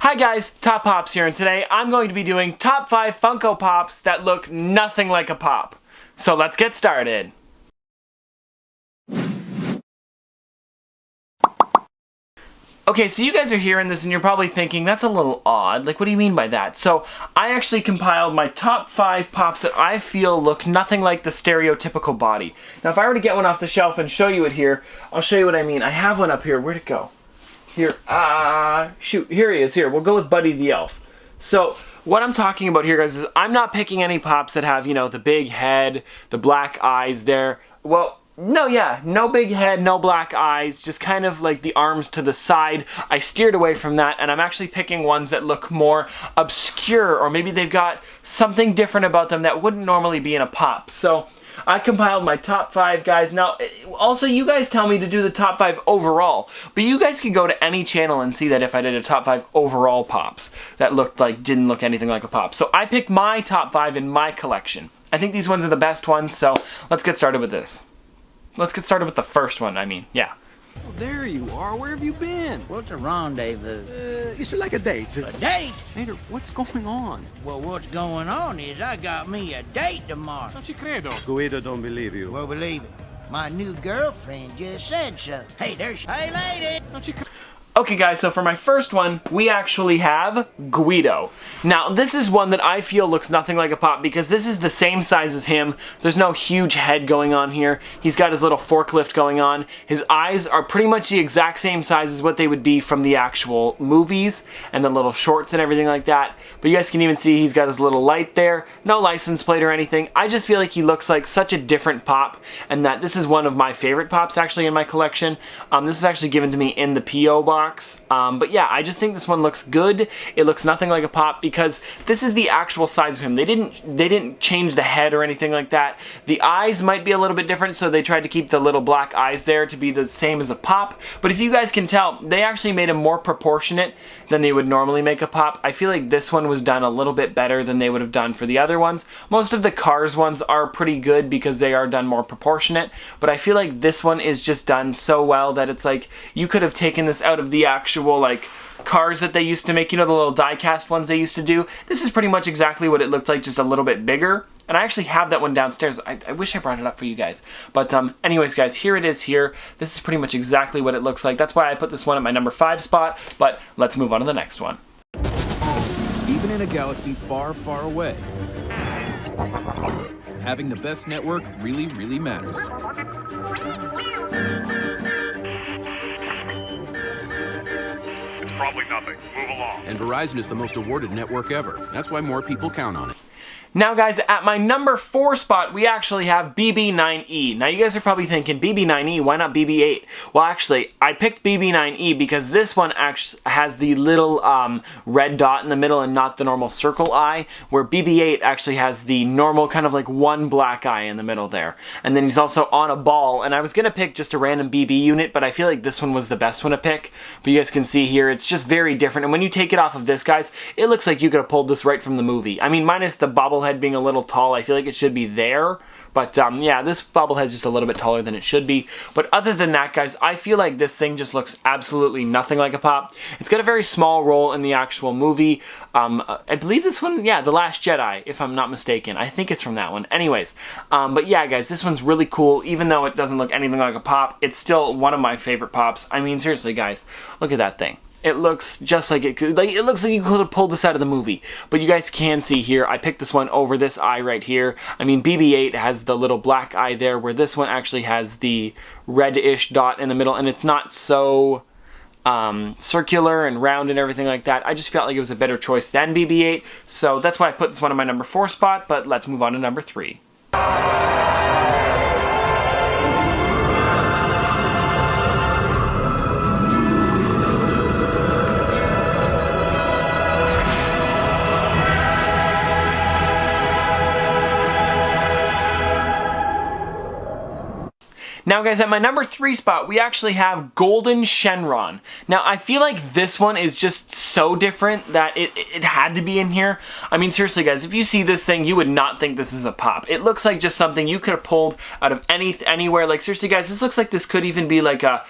Hi guys, Top Pops here, and today I'm going to be doing top 5 Funko Pops that look nothing like a pop. So let's get started. Okay, so you guys are hearing this and you're probably thinking, that's a little odd. Like, what do you mean by that? So, I actually compiled my top 5 pops that I feel look nothing like the stereotypical body. Now, if I were to get one off the shelf and show you it here, I'll show you what I mean. I have one up here. Where'd it go? Here, shoot, here he is, here. We'll go with Buddy the Elf. So, what I'm talking about here, guys, is I'm not picking any pops that have, you know, the big head, the black eyes there. Well, no big head, no black eyes, just kind of like the arms to the side. I steered away from that, and I'm actually picking ones that look more obscure, or maybe they've got something different about them that wouldn't normally be in a pop. So, I compiled my top 5, guys. Now, also, you guys tell me to do the top 5 overall, but you guys can go to any channel and see that if I did a top 5 overall pops that didn't look anything like a pop. So I picked my top 5 in my collection. I think these ones are the best ones, so let's get started with this. Let's get started with the first one, yeah. Oh, there you are. Where have you been? What's a rendezvous? It's like a date. A date? Mater, what's going on? Well, what's going on is I got me a date tomorrow. Non ci credo. Guido don't believe you. Well, believe it. My new girlfriend just said so. Hey, hey, lady! Non ci credo. Okay guys, so for my first one, we actually have Guido. Now, this is one that I feel looks nothing like a pop because this is the same size as him. There's no huge head going on here. He's got his little forklift going on. His eyes are pretty much the exact same size as what they would be from the actual movies and the little shorts and everything like that. But you guys can even see he's got his little light there. No license plate or anything. I just feel like he looks like such a different pop, and that this is one of my favorite pops actually in my collection. This is actually given to me in the P.O. box. But yeah, I just think this one looks good. It looks nothing like a pop because this is the actual size of him. They didn't change the head or anything like that. The eyes might be a little bit different, so they tried to keep the little black eyes there to be the same as a pop. But if you guys can tell, they actually made him more proportionate than they would normally make a pop. I feel like this one was done a little bit better than they would have done for the other ones. Most of the Cars ones are pretty good because they are done more proportionate, but I feel like this one is just done so well that it's like you could have taken this out of the actual like Cars that they used to make, you know, the little die-cast ones they used to do. This is pretty much exactly what it looked like, just a little bit bigger. And I actually have that one downstairs. I wish I brought it up for you guys. But anyways, guys, here it is here. This is pretty much exactly what it looks like. That's why I put this one at my number 5 spot. But let's move on to the next one. Even in a galaxy far, far away, having the best network really, really matters. It's probably nothing. Move along. And Verizon is the most awarded network ever. That's why more people count on it. Now guys, at my number 4 spot, we actually have BB9E. Now you guys are probably thinking, BB9E, why not BB8? Well actually, I picked BB9E because this one actually has the little red dot in the middle and not the normal circle eye, where BB8 actually has the normal kind of like one black eye in the middle there. And then he's also on a ball, and I was going to pick just a random BB unit, but I feel like this one was the best one to pick. But you guys can see here, it's just very different, and when you take it off of this, guys, it looks like you could have pulled this right from the movie. I mean, minus the bobblehead being a little tall, I feel like it should be there, but yeah, this bobblehead's just a little bit taller than it should be. But other than that, guys, I feel like this thing just looks absolutely nothing like a pop. It's got a very small role in the actual movie. I believe this one, yeah, The Last Jedi, if I'm not mistaken. I think it's from that one. Anyways, but yeah, guys, this one's really cool. Even though it doesn't look anything like a pop, it's still one of my favorite pops. I mean, seriously, guys, look at that thing. It looks just like it could, it looks like you could have pulled this out of the movie. But you guys can see here, I picked this one over this eye right here. I mean, BB-8 has the little black eye there, where this one actually has the red-ish dot in the middle, and it's not so circular and round and everything like that. I just felt like it was a better choice than BB-8, so that's why I put this one in my number 4 spot, but let's move on to number 3. Now guys, at my number 3 spot, we actually have Golden Shenron. Now I feel like this one is just so different that it had to be in here. I mean seriously guys, if you see this thing, you would not think this is a pop. It looks like just something you could have pulled out of anywhere. Like seriously guys, this looks like this could even be like a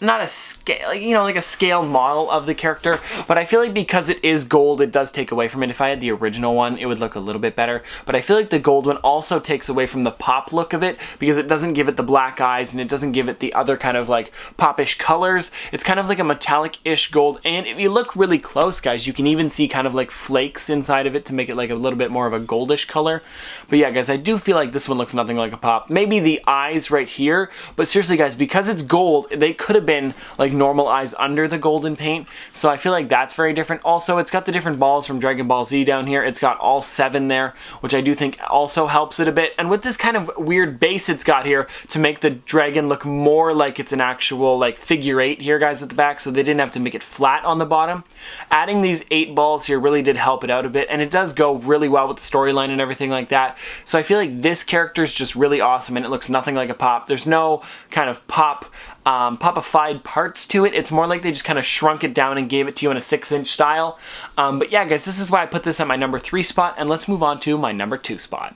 not a scale, you know, like a scale model of the character, but I feel like because it is gold, it does take away from it. If I had the original one, it would look a little bit better, but I feel like the gold one also takes away from the pop look of it because it doesn't give it the black eyes and it doesn't give it the other kind of like popish colors. It's kind of like a metallic-ish gold, and if you look really close, guys, you can even see kind of like flakes inside of it to make it like a little bit more of a goldish color. But yeah, guys, I do feel like this one looks nothing like a pop. Maybe the eyes right here, but seriously, guys, because it's gold, they could have been like normal eyes under the golden paint, so I feel like that's very different. Also, it's got the different balls from Dragon Ball Z down here. It's got all 7 there, which I do think also helps it a bit, and with this kind of weird base it's got here to make the dragon look more like it's an actual like figure 8 here, guys, at the back, so they didn't have to make it flat on the bottom. Adding these 8 balls here really did help it out a bit, and it does go really well with the storyline and everything like that. So I feel like this character is just really awesome, and it looks nothing like a pop. There's no kind of popified parts to it. It's more like they just kind of shrunk it down and gave it to you in a 6-inch style. But yeah, guys, this is why I put this at my number 3 spot, and let's move on to my number 2 spot.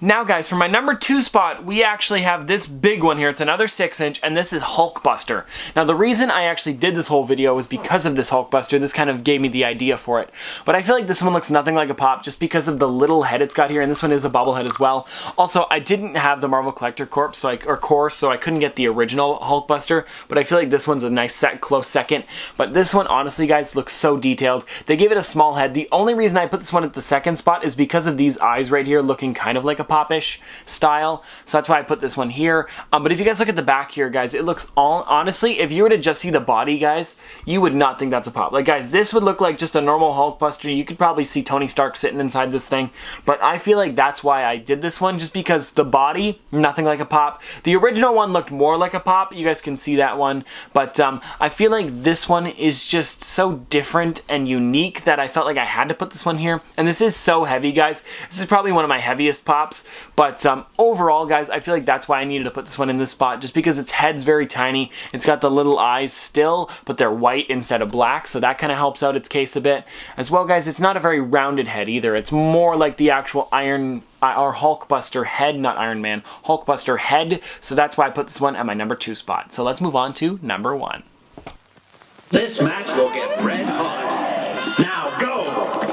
Now, guys, for my number 2 spot, we actually have this big one here. It's another 6-inch, and this is Hulkbuster. Now, the reason I actually did this whole video was because of this Hulkbuster. This kind of gave me the idea for it. But I feel like this one looks nothing like a pop just because of the little head it's got here, and this one is a bobblehead as well. Also, I didn't have the Marvel Collector Corps, so I couldn't get the original Hulkbuster, but I feel like this one's a nice close second. But this one, honestly, guys, looks so detailed. They gave it a small head. The only reason I put this one at the 2nd spot is because of these eyes right here looking kind of like a popish style, so that's why I put this one here. But if you guys look at the back here, guys, it looks honestly, if you were to just see the body, guys, you would not think that's a pop. Like, guys, this would look like just a normal Hulkbuster. You could probably see Tony Stark sitting inside this thing, but I feel like that's why I did this one, just because the body, nothing like a pop. The original one looked more like a pop. You guys can see that one, but I feel like this one is just so different and unique that I felt like I had to put this one here. And this is so heavy, guys. This is probably one of my heaviest pops, but overall, guys, I feel like that's why I needed to put this one in this spot, just because its head's very tiny. It's got the little eyes still, but they're white instead of black, so that kind of helps out its case a bit. As well, guys, it's not a very rounded head either. It's more like the actual Hulkbuster head, not Iron Man, Hulkbuster head, so that's why I put this one at my number 2 spot. So let's move on to number 1. This match will get red hot. Now go!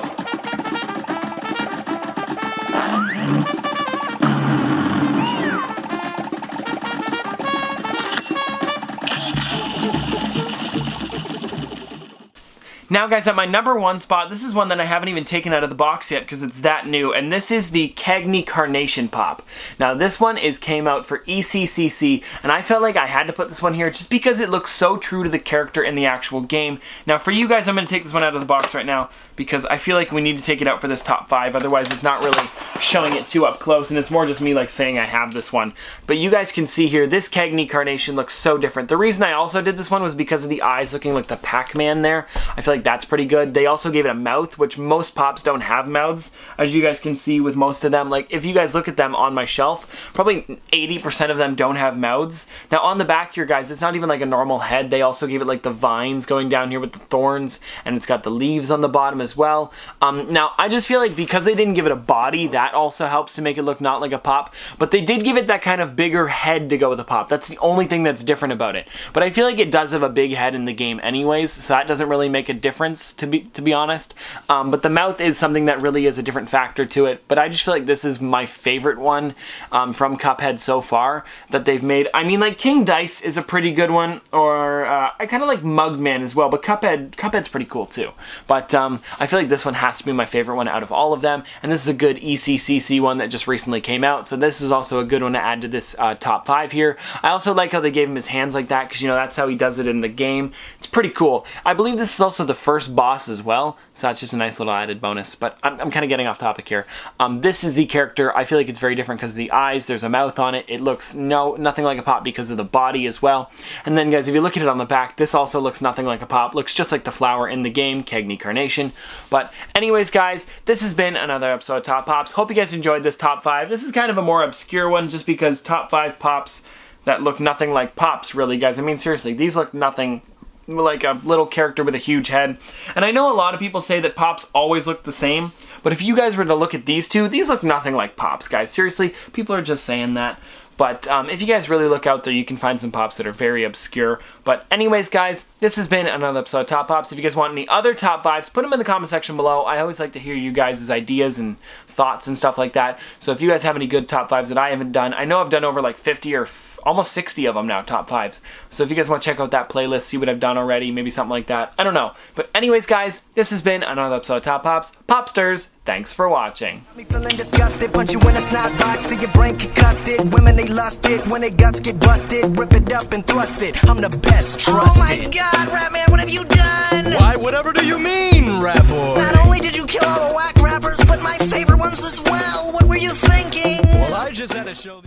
Now, guys, at my number 1 spot, this is one that I haven't even taken out of the box yet because it's that new, and this is the Cagney Carnation Pop. Now, this one came out for ECCC, and I felt like I had to put this one here just because it looks so true to the character in the actual game. Now, for you guys, I'm going to take this one out of the box right now because I feel like we need to take it out for this top 5, otherwise it's not really showing it too up close, and it's more just me like saying I have this one. But you guys can see here, this Cagney Carnation looks so different. The reason I also did this one was because of the eyes looking like the Pac-Man there. I feel like that's pretty good. They also gave it a mouth, which most pops don't have mouths, as you guys can see with most of them. Like, if you guys look at them on my shelf, probably 80% of them don't have mouths. Now, on the back here, guys, it's not even like a normal head. They also gave it like the vines going down here with the thorns, and it's got the leaves on the bottom as well. Now, I just feel like because they didn't give it a body, that also helps to make it look not like a pop, but they did give it that kind of bigger head to go with a pop. That's the only thing that's different about it. But I feel like it does have a big head in the game anyways, so that doesn't really make a difference, to be honest. But the mouth is something that really is a different factor to it. But I just feel like this is my favorite one from Cuphead so far that they've made. I mean, like, King Dice is a pretty good one, or I kind of like Mugman as well, but Cuphead's pretty cool too. But I feel like this one has to be my favorite one out of all of them, and this is a good ECCC one that just recently came out, so this is also a good one to add to this top 5 here. I also like how they gave him his hands like that, because, you know, that's how he does it in the game. It's pretty cool. I believe this is also the first boss as well, so that's just a nice little added bonus, but I'm kind of getting off topic here. This is the character. I feel like it's very different because of the eyes. There's a mouth on it. It looks nothing like a pop because of the body as well. And then, guys, if you look at it on the back, this also looks nothing like a pop. Looks just like the flower in the game, Cagney Carnation. But anyways, guys, this has been another episode of Top Pops. Hope you guys enjoyed this top 5. This is kind of a more obscure one just because top 5 pops that look nothing like pops, really, guys. I mean, seriously, these look nothing like a little character with a huge head. And I know a lot of people say that Pops always look the same, but if you guys were to look at these two, these look nothing like Pops, guys. Seriously, people are just saying that. But if you guys really look out there, you can find some Pops that are very obscure. But anyways, guys, this has been another episode of Top Pops. If you guys want any other top 5s, put them in the comment section below. I always like to hear you guys' ideas and thoughts and stuff like that. So if you guys have any good top 5s that I haven't done, I know I've done over like 50 or almost 60 of them now, top 5s. So if you guys want to check out that playlist, see what I've done already, maybe something like that, I don't know. But anyways, guys, this has been another episode of Top Pops. Popsters, thanks for watching. Me feeling disgusted, punch you in a snot box till your brain concussed. Women, they lust it, when they guts get busted, rip it up and thrust it. I'm the best, trusted. Oh my God, Rap Man, what have you done? Why, whatever do you mean, Rap Boy? Not only did you kill all the whack rappers, but my favorite ones as well. What were you thinking? Well, I just had to show the